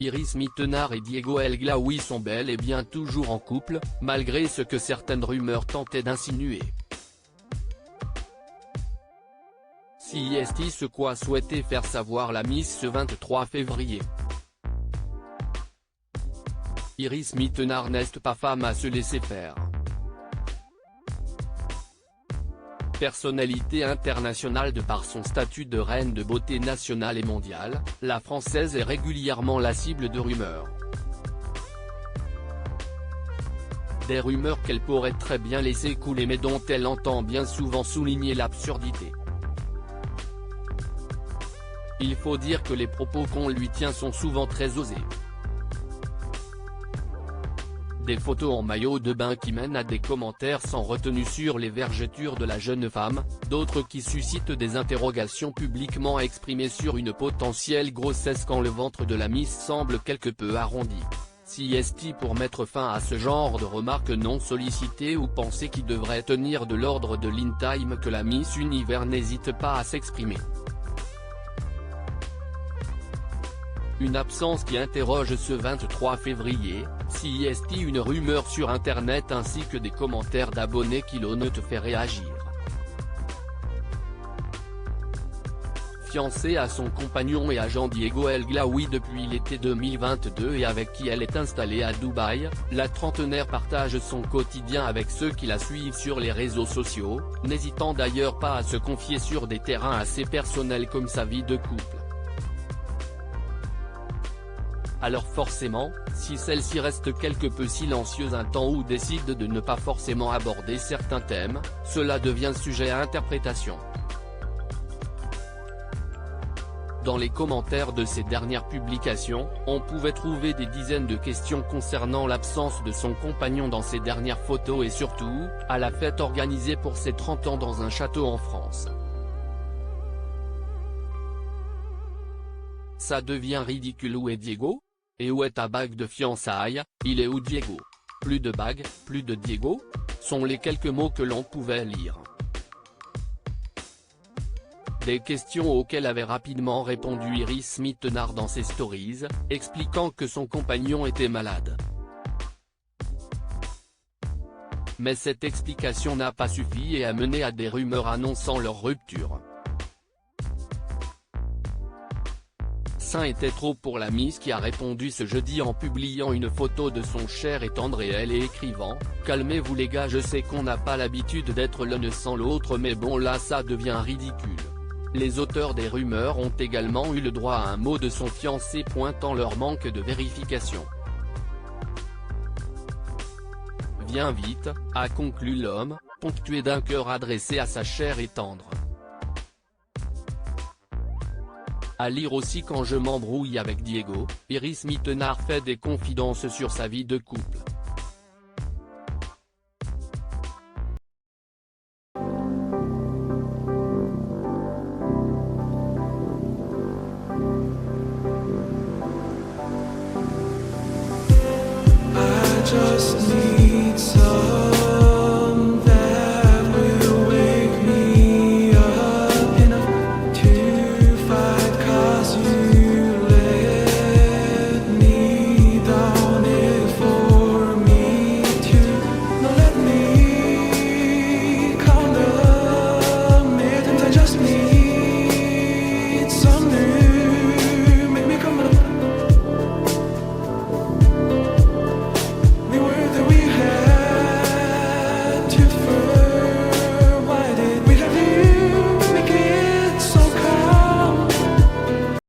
Iris Mittenard et Diego El Glaoui sont bel et bien toujours en couple, malgré ce que certaines rumeurs tentaient d'insinuer. C'est ce qu'a souhaité faire savoir la Miss ce 23 février. Iris Mittenard n'est pas femme à se laisser faire. Personnalité internationale de par son statut de reine de beauté nationale et mondiale, la Française est régulièrement la cible de rumeurs. Des rumeurs qu'elle pourrait très bien laisser couler mais dont elle entend bien souvent souligner l'absurdité. Il faut dire que les propos qu'on lui tient sont souvent très osés. Des photos en maillot de bain qui mènent à des commentaires sans retenue sur les vergetures de la jeune femme, d'autres qui suscitent des interrogations publiquement exprimées sur une potentielle grossesse quand le ventre de la Miss semble quelque peu arrondi. C'est pour mettre fin à ce genre de remarques non sollicitées ou pensées qui devraient tenir de l'ordre de l'in-time que la Miss Univers n'hésite pas à s'exprimer. Une absence qui interroge ce 23 février, c'est une rumeur sur internet ainsi que des commentaires d'abonnés qui l'ont te fait réagir. Fiancée à son compagnon et agent Diego El Glaoui depuis l'été 2022 et avec qui elle est installée à Dubaï, la trentenaire partage son quotidien avec ceux qui la suivent sur les réseaux sociaux, n'hésitant d'ailleurs pas à se confier sur des terrains assez personnels comme sa vie de couple. Alors forcément, si celle-ci reste quelque peu silencieuse un temps ou décide de ne pas forcément aborder certains thèmes, cela devient sujet à interprétation. Dans les commentaires de ces dernières publications, on pouvait trouver des dizaines de questions concernant l'absence de son compagnon dans ses dernières photos et surtout, à la fête organisée pour ses 30 ans dans un château en France. Ça devient ridicule. Où est Diego ? Et où est ta bague de fiançailles ? Il est où Diego ? Plus de bague, plus de Diego ? Sont les quelques mots que l'on pouvait lire. Des questions auxquelles avait rapidement répondu Iris Mittenard dans ses stories, expliquant que son compagnon était malade. Mais cette explication n'a pas suffi et a mené à des rumeurs annonçant leur rupture. Ça était trop pour la Miss qui a répondu ce jeudi en publiant une photo de son cher et tendre réel et écrivant « Calmez-vous les gars, je sais qu'on n'a pas l'habitude d'être l'un sans l'autre mais bon là ça devient ridicule ». Les auteurs des rumeurs ont également eu le droit à un mot de son fiancé pointant leur manque de vérification. « Viens vite », a conclu l'homme, ponctué d'un cœur adressé à sa chère et tendre. À lire aussi quand je m'embrouille avec Diego, Iris Mittenard fait des confidences sur sa vie de couple.